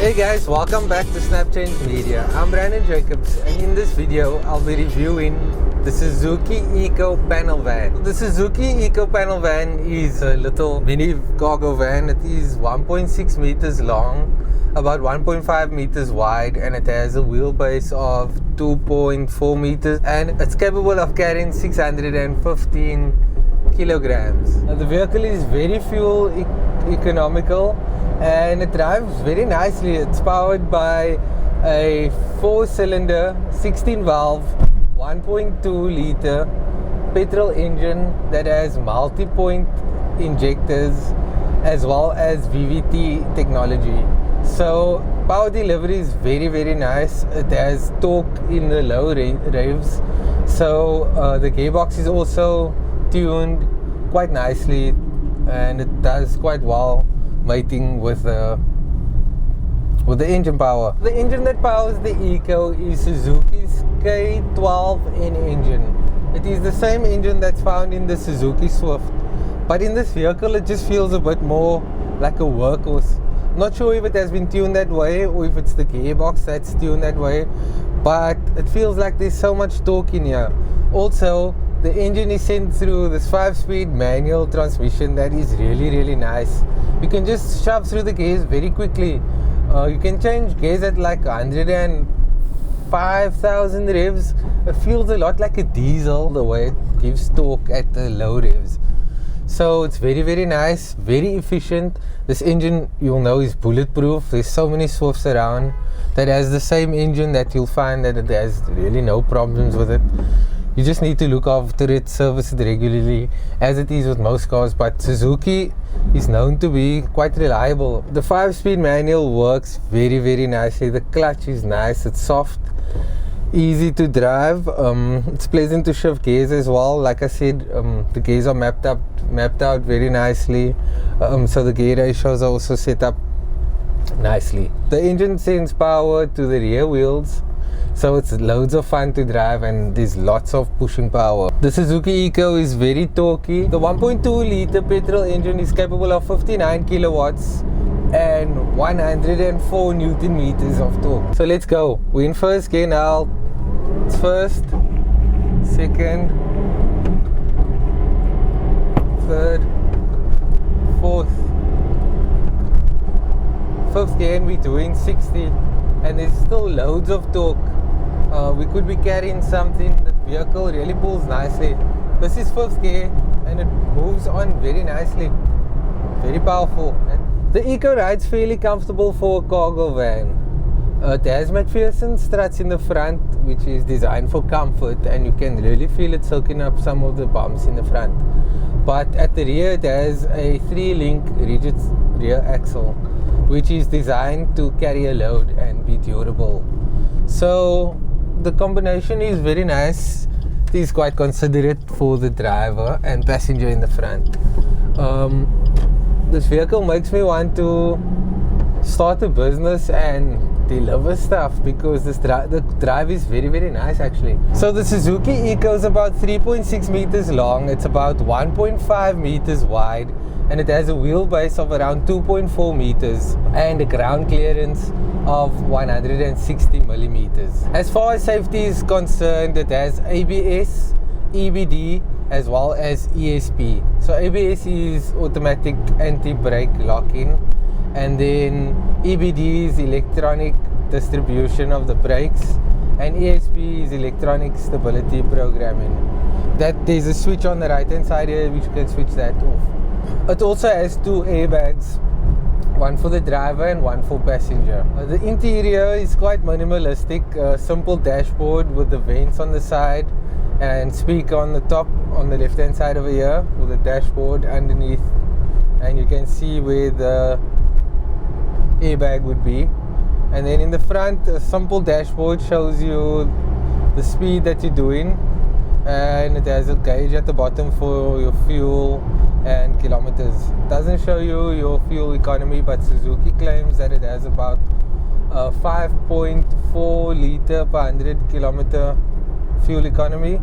Hey guys, welcome back to Snapchange Media. I'm Brandon Jacobs, and in this video I'll be reviewing the Suzuki Eeco panel van. The Suzuki Eeco panel van is a little mini cargo van. It is 1.6 meters long, about 1.5 meters wide, and it has a wheelbase of 2.4 meters, and it's capable of carrying 615 kilograms. Now, the vehicle is very fuel economical and it drives very nicely. It's powered by a 4-cylinder 16 valve 1.2 liter petrol engine that has multi-point injectors as well as VVT technology. So power delivery is very nice. It has torque in the low revs, so the gearbox is also tuned quite nicely and it does quite well mating with the engine power. The engine that powers the Eeco is Suzuki's K12N engine. It is the same engine that's found in the Suzuki Swift, but in this vehicle it just feels a bit more like a workhorse. Not sure if it has been tuned that way or if it's the gearbox that's tuned that way, but it feels like there's so much torque in here. Also, the engine is sent through this 5-speed manual transmission that is really nice. You can just shove through the gears very quickly. You can change gears at like 105,000 revs. It feels a lot like a diesel the way it gives torque at the low revs. So it's very nice, very efficient. This engine, you'll know, is bulletproof. There's so many Swifts around that has the same engine that you'll find that it has really no problems with it. You just need to look after it, service it regularly, as it is with most cars, but Suzuki is known to be quite reliable. The 5-speed manual works very nicely. The clutch is nice, it's soft, easy to drive. It's pleasant to shift gears as well. Like I said, the gears are mapped out very nicely, so the gear ratios are also set up nicely. The engine sends power to the rear wheels, so it's loads of fun to drive and there's lots of pushing power. The Suzuki Eeco is very torquey. The 1.2 liter petrol engine is capable of 59 kilowatts and 104 Newton meters of torque. So let's go. We're in first gear now. It's first, second, third, fourth, fifth gear, and we're doing 60, and there's still loads of torque. We could be carrying something. The vehicle really pulls nicely. This is fifth gear and it moves on very nicely. Very powerful. The Eeco rides fairly comfortable for a cargo van. It has McPherson struts in the front, which is designed for comfort, and you can really feel it soaking up some of the bumps in the front. But at the rear it has a 3-link rigid rear axle, which is designed to carry a load and be durable. So the combination is very nice. It is quite considerate for the driver and passenger in the front. This vehicle makes me want to start a business and deliver stuff because the drive is very nice actually. So the Suzuki Eeco is about 3.6 meters long. It's about 1.5 meters wide, and it has a wheelbase of around 2.4 meters and a ground clearance of 160 millimeters. As far as safety is concerned, it has ABS, EBD, as well as ESP. So ABS is automatic anti-brake locking, and then EBD is electronic distribution of the brakes, and ESP is electronic stability programming. That there's a switch on the right hand side here which you can switch that off. It also has 2 airbags, one for the driver and one for passenger. The interior is quite minimalistic, simple dashboard with the vents on the side and speaker on the top on the left hand side over here with the dashboard underneath, and you can see where the airbag would be. And then in the front, a simple dashboard shows you the speed that you're doing, and it has a gauge at the bottom for your fuel and kilometers. It doesn't show you your fuel economy, but Suzuki claims that it has about 5.4 liter per 100 kilometer fuel economy.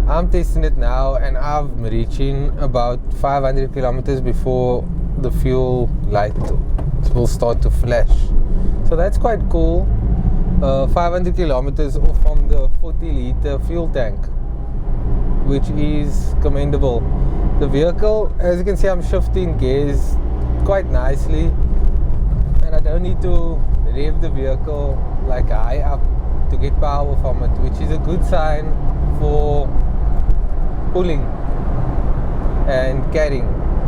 I'm testing it now and I'm reaching about 500 kilometers before the fuel light will start to flash. So that's quite cool. 500 kilometers off from the 40-liter fuel tank, which is commendable. The vehicle, as you can see, I'm shifting gears quite nicely, and I don't need to rev the vehicle like high up to get power from it, which is a good sign for pulling and carrying.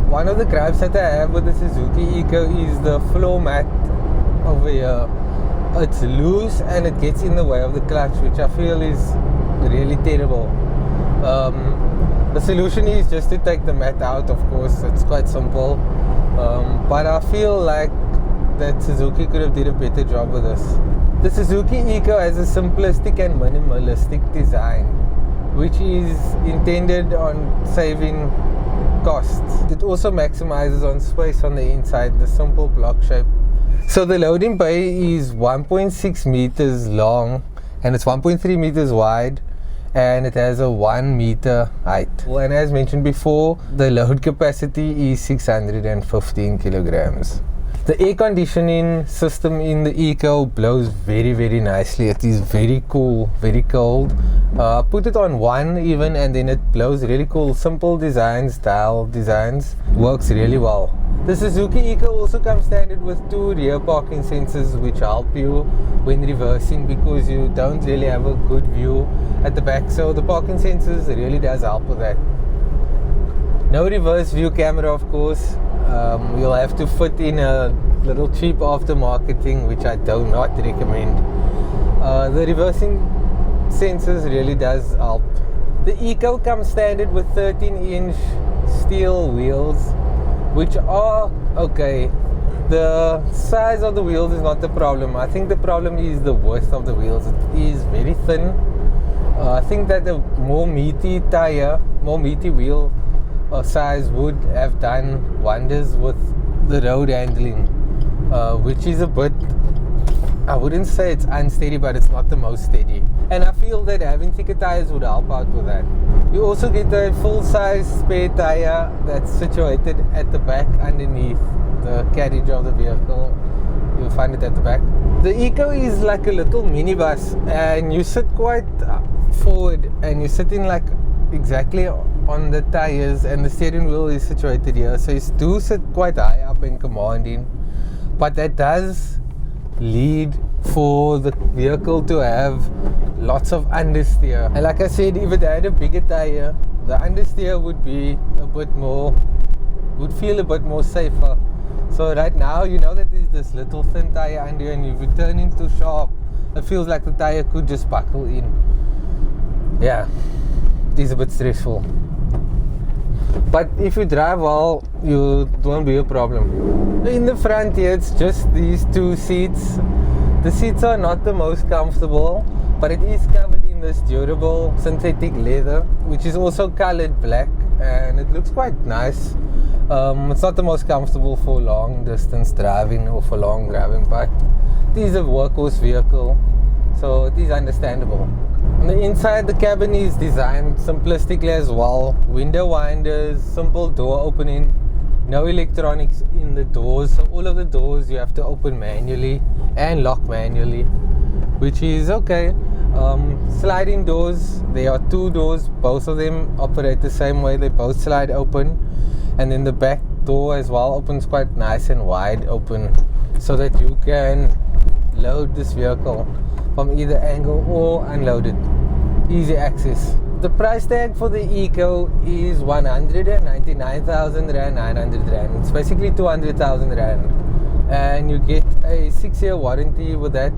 One of the gripes that I have with the Suzuki Eeco is the floor mat over here. It's loose and it gets in the way of the clutch, which I feel is really terrible. The solution is just to take the mat out, of course. It's quite simple, but I feel like that Suzuki could have did a better job with this. The Suzuki Eeco has a simplistic and minimalistic design, which is intended on saving costs. It also maximizes on space on the inside, the simple block shape. So the loading bay is 1.6 meters long and it's 1.3 meters wide, and it has a 1 meter height. And as mentioned before, the load capacity is 615 kilograms. The air conditioning system in the Eeco blows very, very nicely. It is very cool, very cold. Put it on 1 even, and then it blows really cool. Simple designs, dial designs, works really well. The Suzuki Eeco also comes standard with 2 rear parking sensors, which help you when reversing because you don't really have a good view at the back. So the parking sensors really does help with that. No reverse view camera, of course. You'll have to fit in a little cheap aftermarket thing, which I do not recommend. The reversing sensors really does help. The Eeco comes standard with 13-inch steel wheels, which are okay. The size of the wheels is not the problem. I think the problem is the width of the wheels. It is very thin. I think that the more meaty tire, more meaty wheel size would have done wonders with the road handling, which is a bit, I wouldn't say it's unsteady, but it's not the most steady. And I feel that having thicker tires would help out with that. You also get a full-size spare tire that's situated at the back underneath the carriage of the vehicle. You'll find it at the back. The Eeco is like a little minibus, and you sit quite forward, and you sit in like exactly on the tires, and the steering wheel is situated here, so you do sit quite high up and commanding, but that does lead for the vehicle to have lots of understeer. And like I said, if it had a bigger tire, the understeer would be a bit more, would feel a bit more safer. So right now, you know that there's this little thin tire under you, and if you turn into sharp, it feels like the tire could just buckle in. Yeah, it is a bit stressful. But if you drive well, it won't be a problem. In the front here, it's just these 2 seats. The seats are not the most comfortable, but it is covered in this durable synthetic leather, which is also colored black, and it looks quite nice. It's not the most comfortable for long distance driving or for long driving, but it is a workhorse vehicle, so it is understandable. On the inside, the cabin is designed simplistically as well. Window winders, simple door opening, no electronics in the doors. So all of the doors you have to open manually and lock manually, which is okay. Sliding doors, there are 2 doors. Both of them operate the same way. They both slide open. And then the back door as well opens quite nice and wide open, so that you can load this vehicle from either angle or unload it. Easy access. The price tag for the Eeco is 199,000 Rand, 900 Rand. It's basically 200,000 Rand. And you get a 6-year warranty with that